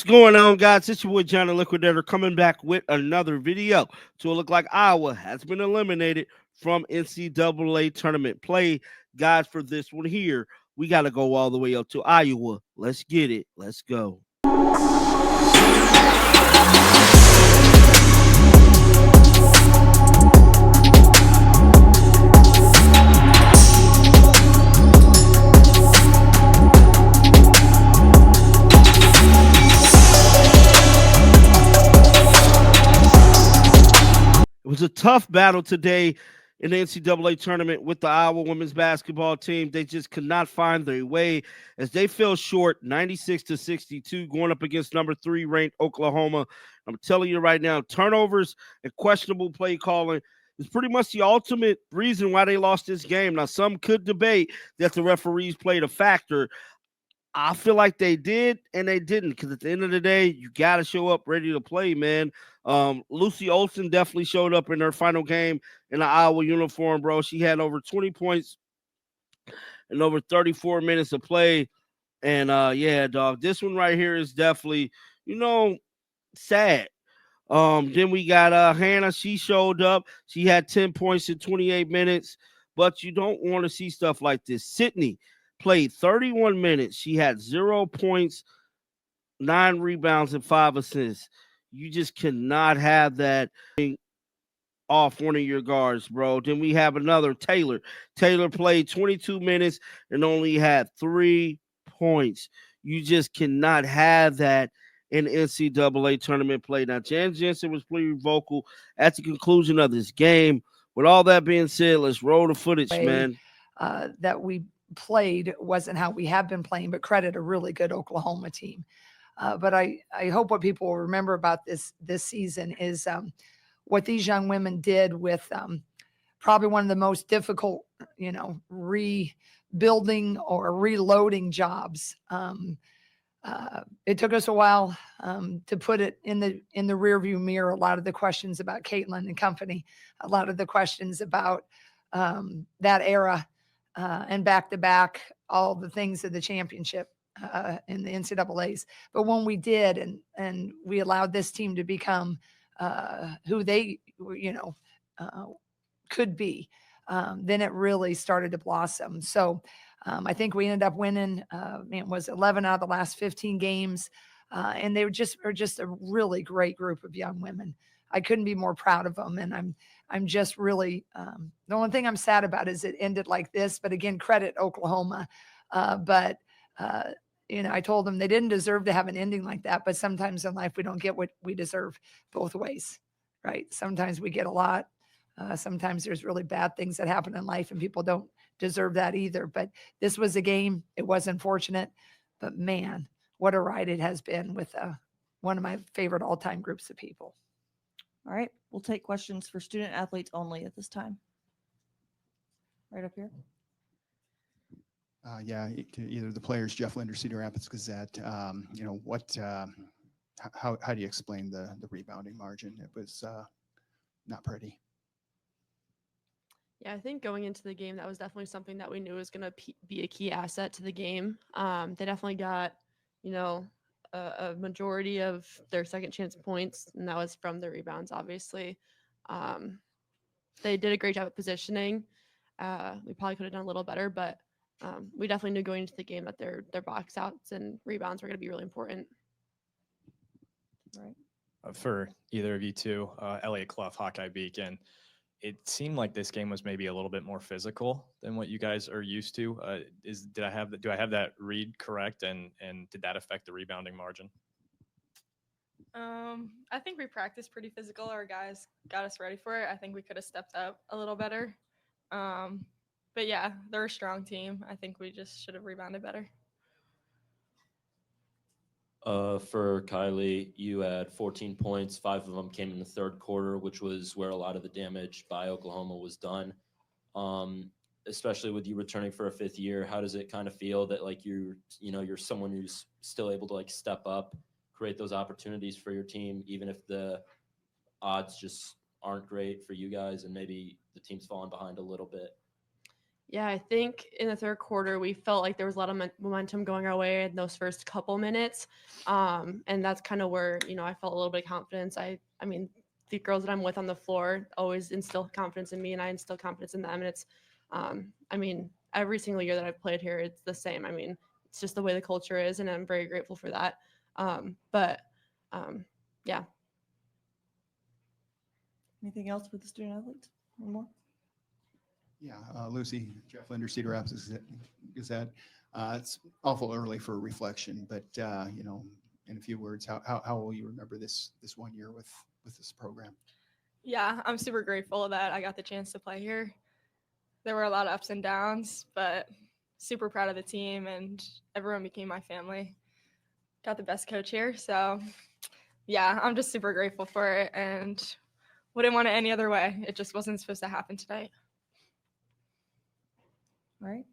going on, guys? It's your boy John the Liquidator coming back with another video. So it look like Iowa has been eliminated from NCAA tournament play. Guys, for this one here, we got to go all the way up to Iowa. Let's get it. Let's go. It was a tough battle today in the NCAA tournament with the Iowa women's basketball team. They just could not find their way as they fell short 96-62 going up against number 3 ranked Oklahoma. I'm telling you right now, turnovers and questionable play calling is pretty much the ultimate reason why they lost this game. Now, some could debate that the referees played a factor. I feel like they did and they didn't, because at the end of the day, you got to show up ready to play, man. Lucy Olsen definitely showed up in her final game in the Iowa uniform, bro. She had over 20 points in over 34 minutes of play. And yeah, dog, this one right here is definitely, sad. Then we got Hannah. She showed up. She had 10 points in 28 minutes, but you don't want to see stuff like this. Sydney played 31 minutes. She had 0 points, 9 rebounds, and 5 assists. You just cannot have that off one of your guards, bro. Then we have another Taylor. Taylor played 22 minutes and only had 3 points. You just cannot have that in NCAA tournament play. Now, Jensen was pretty vocal at the conclusion of this game. With all that being said, let's roll the footage, man. That we played wasn't how we have been playing, but credit a really good Oklahoma team. But I hope what people will remember about this season is what these young women did with probably one of the most difficult, rebuilding or reloading jobs. It took us a while to put it in the rearview mirror. A lot of the questions about Caitlin and company, a lot of the questions about that era and back to back, all the things of the championship in the NCAAs. But when we did, and we allowed this team to become who they, could be, then it really started to blossom. So I think we ended up winning. It was 11 out of the last 15 games, and they are just a really great group of young women. I couldn't be more proud of them, and I'm just really the only thing I'm sad about is it ended like this. But again, credit Oklahoma. I told them they didn't deserve to have an ending like that. But sometimes in life we don't get what we deserve both ways, right? Sometimes we get a lot. Sometimes there's really bad things that happen in life, and people don't deserve that either. But this was a game. It was unfortunate, but man, what a ride it has been with one of my favorite all-time groups of people. All right, we'll take questions for student athletes only at this time. Right up here. Yeah, to either the players, Jeff Linder, Cedar Rapids Gazette. How do you explain the rebounding margin? It was not pretty. Yeah, I think going into the game, that was definitely something that we knew was going to be a key asset to the game. They definitely got, a majority of their second chance points, and that was from the rebounds, obviously. They did a great job at positioning. We probably could have done a little better, but we definitely knew going into the game that their box outs and rebounds were going to be really important. Right. For either of you two, Elliot Clough, Hawkeye Beacon. It seemed like this game was maybe a little bit more physical than what you guys are used to. Do I have that read correct? And did that affect the rebounding margin? I think we practiced pretty physical. Our guys got us ready for it. I think we could have stepped up a little better. But yeah, they're a strong team. I think we just should have rebounded better. For Kylie, you had 14 points. 5 of them came in the third quarter, which was where a lot of the damage by Oklahoma was done. Especially with you returning for a 5th year, how does it kind of feel that like you're someone who's still able to like step up, create those opportunities for your team, even if the odds just aren't great for you guys and maybe the team's falling behind a little bit? Yeah, I think in the third quarter we felt like there was a lot of momentum going our way in those first couple minutes, and that's kind of where I felt a little bit of confidence. I mean, the girls that I'm with on the floor always instill confidence in me, and I instill confidence in them. And it's, I mean, every single year that I've played here, it's the same. I mean, it's just the way the culture is, and I'm very grateful for that. But yeah. Anything else with the student athletes? One more? Yeah, Lucy, Jeff Linder, Cedar Rapids Gazette. It's awful early for reflection, but in a few words, how will you remember this 1 year with this program? Yeah, I'm super grateful that I got the chance to play here. There were a lot of ups and downs, but super proud of the team, and everyone became my family. Got the best coach here, so yeah, I'm just super grateful for it and wouldn't want it any other way. It just wasn't supposed to happen tonight. All right.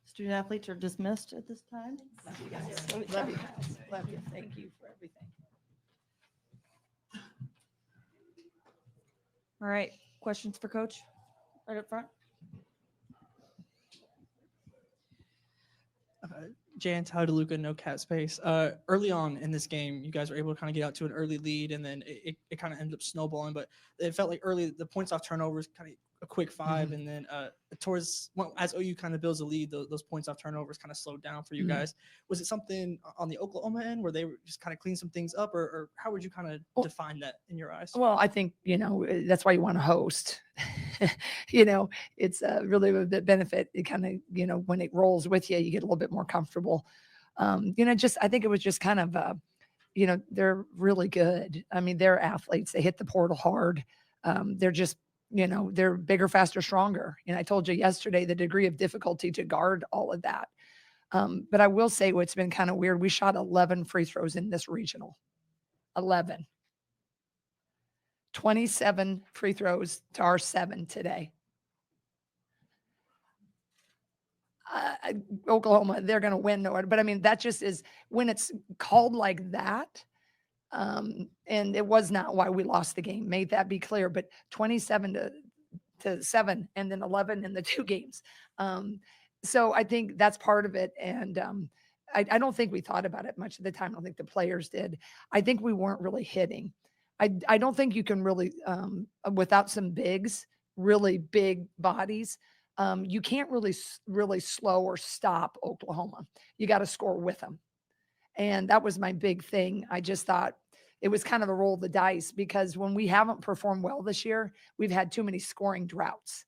Student athletes are dismissed at this time. Love you guys. Love you guys. Love you. Thank you for everything. All right. Questions for Coach? Right up front. Jan, Tyler DeLuca, no cat space. Early on in this game, you guys were able to kind of get out to an early lead, and then it kind of ended up snowballing. But it felt like early, the points off turnovers, kind of a quick 5, and then as OU kind of builds a lead, those points off turnovers kind of slowed down for you guys. Was it something on the Oklahoma end where they were just kind of clean some things up, or how would you kind of define that in your eyes? Well, I think, that's why you want to host. It's really a bit benefit. It kind of, when it rolls with you, you get a little bit more comfortable. I think it was just kind of, they're really good. I mean, they're athletes. They hit the portal hard. They're just, they're bigger, faster, stronger. And I told you yesterday, the degree of difficulty to guard all of that. But I will say what's been kind of weird. We shot 11 free throws in this regional. 11. 27 free throws to our 7 today. Oklahoma, they're going to win. But I mean, that just is when it's called like that. And it was not why we lost the game. Made that be clear. But 27 to 7 and then 11 in the 2 games. So I think that's part of it. And I don't think we thought about it much at the time. I don't think the players did. I think we weren't really hitting. I don't think you can really, without some bigs, really big bodies, you can't really slow or stop Oklahoma. You got to score with them. And that was my big thing. I just thought it was kind of a roll of the dice because when we haven't performed well this year, we've had too many scoring droughts.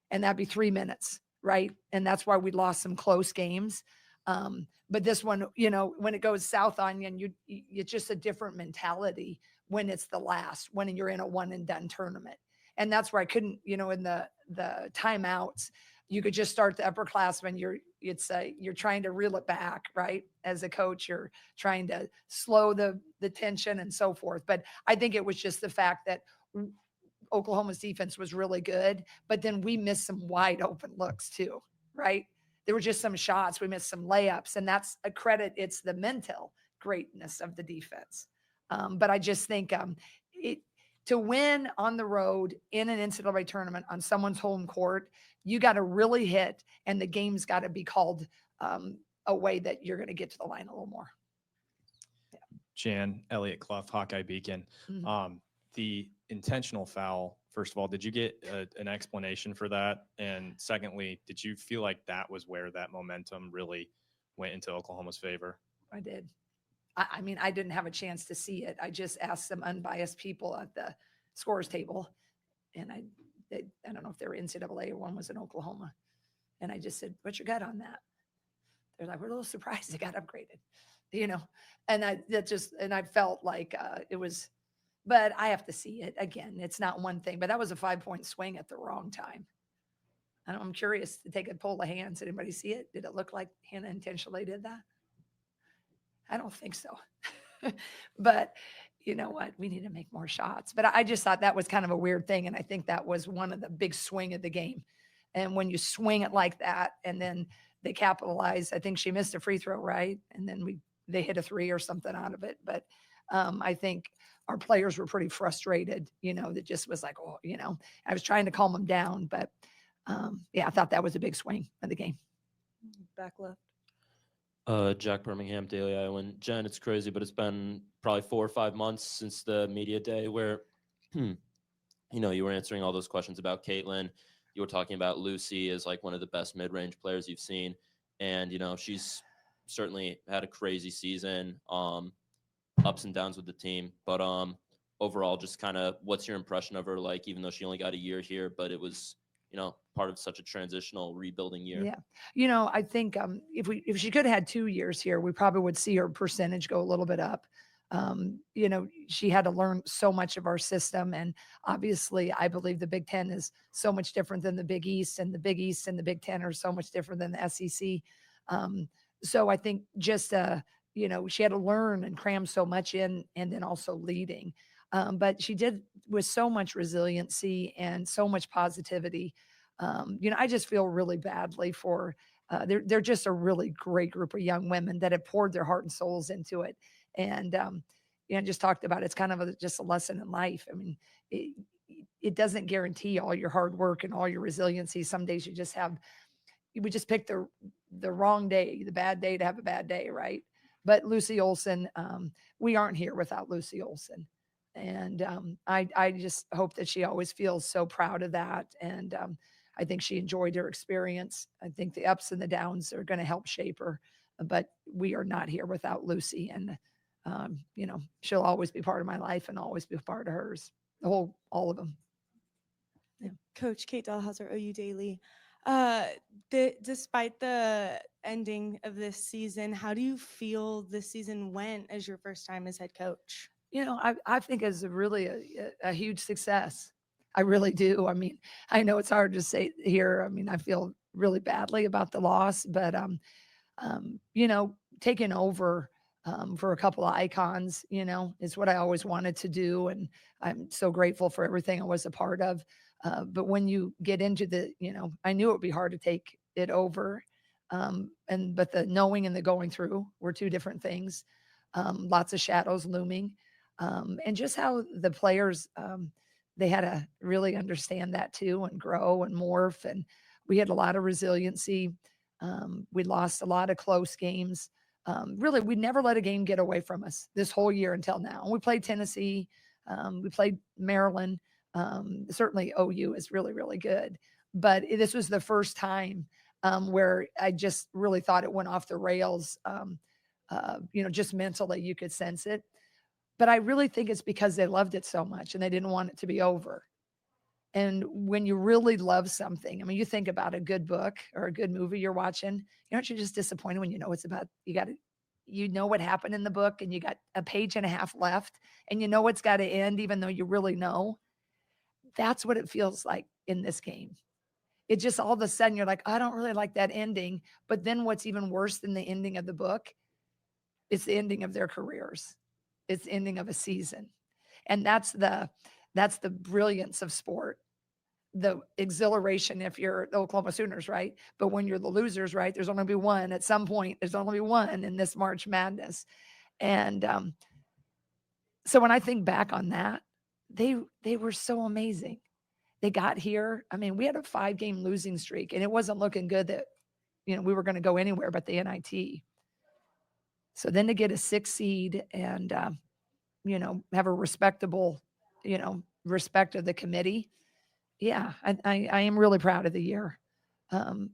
And that'd be 3 minutes, right? And that's why we lost some close games. But this one, when it goes south on you, and it's just a different mentality when it's the last, when you're in a one and done tournament. And that's where I couldn't, in the timeouts, you could just start the upperclassmen. You're trying to reel it back, right? As a coach, you're trying to slow the tension and so forth. But I think it was just the fact that Oklahoma's defense was really good, but then we missed some wide open looks too, right? There were just some shots. We missed some layups, and that's a credit. It's the mental greatness of the defense. But I just think to win on the road in an NCAA tournament on someone's home court, you got to really hit, and the game's got to be called a way that you're going to get to the line a little more. Yeah. Jan, Elliott Clough, Hawkeye Beacon. Mhm. The intentional foul, first of all, did you get an explanation for that? And secondly, did you feel like that was where that momentum really went into Oklahoma's favor? I did. I mean, I didn't have a chance to see it. I just asked some unbiased people at the scores table, and I don't know if they were NCAA or one was in Oklahoma. And I just said, "What's your gut on that?" They're like, "We're a little surprised it got upgraded," And I felt like it was, but I have to see it again. It's not one thing, but that was a 5-point swing at the wrong time. I'm curious to take a poll of hands. Did anybody see it? Did it look like Hannah intentionally did that? I don't think so. But you know what? We need to make more shots. But I just thought that was kind of a weird thing. And I think that was one of the big swing of the game. And when you swing it like that, and then they capitalize, I think she missed a free throw, right? And then they hit a 3 or something out of it. But I think our players were pretty frustrated, that just was like, I was trying to calm them down, but Yeah, I thought that was a big swing of the game. Back left. Jack Birmingham, Daily Iowan. Jen, it's crazy, but it's been probably 4 or 5 months since the media day where, you were answering all those questions about Caitlin. You were talking about Lucy as like one of the best mid-range players you've seen. And, she's certainly had a crazy season, ups and downs with the team. But overall, just kind of what's your impression of her? Like, even though she only got a year here, but it was, part of such a transitional rebuilding year. Yeah. I think if she could have had 2 years here, we probably would see her percentage go a little bit up. She had to learn so much of our system. And obviously, I believe the Big Ten is so much different than the Big East, and the Big East and the Big Ten are so much different than the SEC. So I think just, she had to learn and cram so much in, and then also leading. But she did with so much resiliency and so much positivity. I just feel really badly for, they're just a really great group of young women that have poured their heart and souls into it. And, just talked about it's kind of just a lesson in life. I mean, it doesn't guarantee all your hard work and all your resiliency. Some days you just pick the wrong day, the bad day to have a bad day, right? But Lucy Olsen, we aren't here without Lucy Olsen. And I just hope that she always feels so proud of that. And I think she enjoyed her experience. I think the ups and the downs are going to help shape her. But we are not here without Lucy. And, she'll always be part of my life and always be a part of hers. All of them. Yeah. Coach Kate Dahlhauser, OU Daily. Despite the ending of this season, how do you feel this season went as your first time as head coach? I think it's really a huge success. I really do. I mean, I know it's hard to say here. I mean, I feel really badly about the loss, but, taking over for a couple of icons, is what I always wanted to do. And I'm so grateful for everything I was a part of. But when you get into I knew it would be hard to take it over. But the knowing and the going through were two different things. Lots of shadows looming. And just how the players, they had to really understand that too, and grow and morph. And we had a lot of resiliency. We lost a lot of close games. Really, we never let a game get away from us this whole year until now. We played Tennessee. We played Maryland. Certainly OU is really, really good. But this was the first time where I just really thought it went off the rails. Just mentally, you could sense it. But I really think it's because they loved it so much and they didn't want it to be over. And when you really love something, I mean, you think about a good book or a good movie you're watching, aren't you just disappointed when it's about, you know what happened in the book and you got a page and a half left and it's got to end, even though you really know? That's what it feels like in this game. It just all of a sudden you're like, I don't really like that ending. But then what's even worse than the ending of the book, it's the ending of their careers. It's the ending of a season. And that's the brilliance of sport. The exhilaration if you're the Oklahoma Sooners, right? But when you're the losers, right, there's only going to be one. At some point, there's only one in this March Madness. And so when I think back on that, they were so amazing. They got here. I mean, we had a 5-game losing streak, and it wasn't looking good that, we were going to go anywhere but the NIT. So then to get a 6 seed and, have a respectable, respect of the committee. Yeah, I am really proud of the year. I'm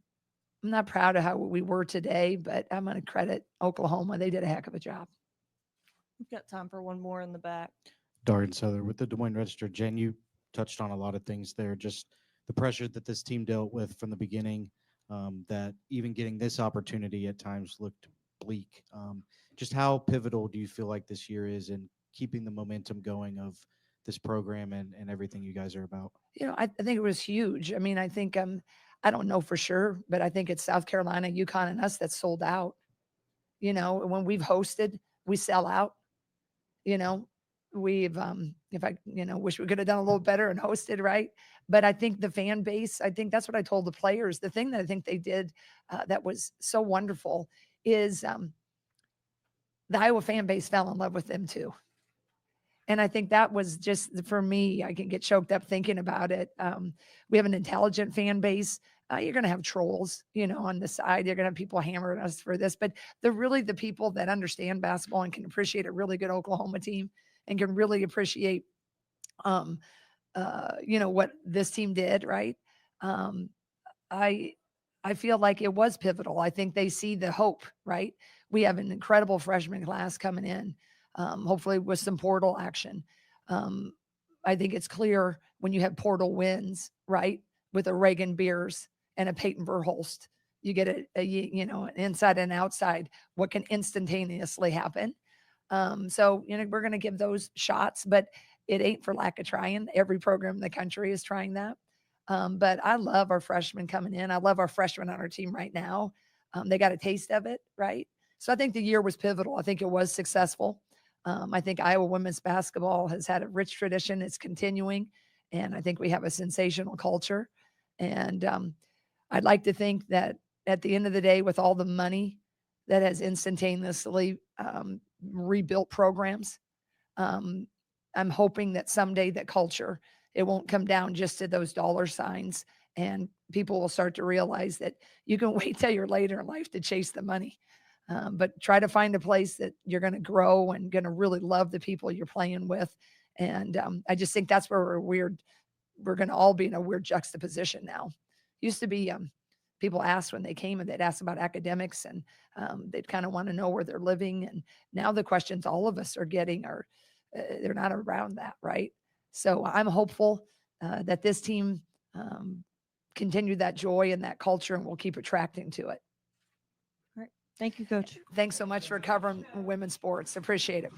not proud of how we were today, but I'm going to credit Oklahoma. They did a heck of a job. We've got time for one more in the back. Darren Souther with the Des Moines Register. Jen, you touched on a lot of things there. Just the pressure that this team dealt with from the beginning, that even getting this opportunity at times looked bleak. Just how pivotal do you feel like this year is in keeping the momentum going of this program and everything you guys are about? I think it was huge. I mean, I think, I don't know for sure, but I think it's South Carolina, UConn, and us that sold out. When we've hosted, we sell out. We've, if I, wish we could have done a little better and hosted, right? But I think the fan base, I think that's what I told the players. The thing that I think they did that was so wonderful is the Iowa fan base fell in love with them too. And I think that was just for me, I can get choked up thinking about it. We have an intelligent fan base. You're going to have trolls, on the side. You're going to have people hammering us for this, but they're really the people that understand basketball and can appreciate a really good Oklahoma team and can really appreciate, what this team did. Right. I feel like it was pivotal. I think they see the hope, right? We have an incredible freshman class coming in, hopefully with some portal action. I think it's clear when you have portal wins, right? With a Reagan Beers and a Peyton Verholst, you get an inside and outside, what can instantaneously happen. So, we're going to give those shots, but it ain't for lack of trying. Every program in the country is trying that. But I love our freshmen coming in. I love our freshmen on our team right now. They got a taste of it, right? So I think the year was pivotal. I think it was successful. I think Iowa women's basketball has had a rich tradition. It's continuing. And I think we have a sensational culture. And I'd like to think that at the end of the day, with all the money that has instantaneously rebuilt programs, I'm hoping that someday that culture, it won't come down just to those dollar signs, and people will start to realize that you can wait till you're later in life to chase the money. But try to find a place that you're going to grow and going to really love the people you're playing with. And I just think that's where we're going to all be in a weird juxtaposition now. Used to be people asked when they came and they'd ask about academics, and they'd kind of want to know where they're living. And now the questions all of us are getting are, they're not around that, right? So I'm hopeful that this team continue that joy and that culture, and we'll keep attracting to it. Thank you, Coach. Thanks so much for covering women's sports. Appreciate it.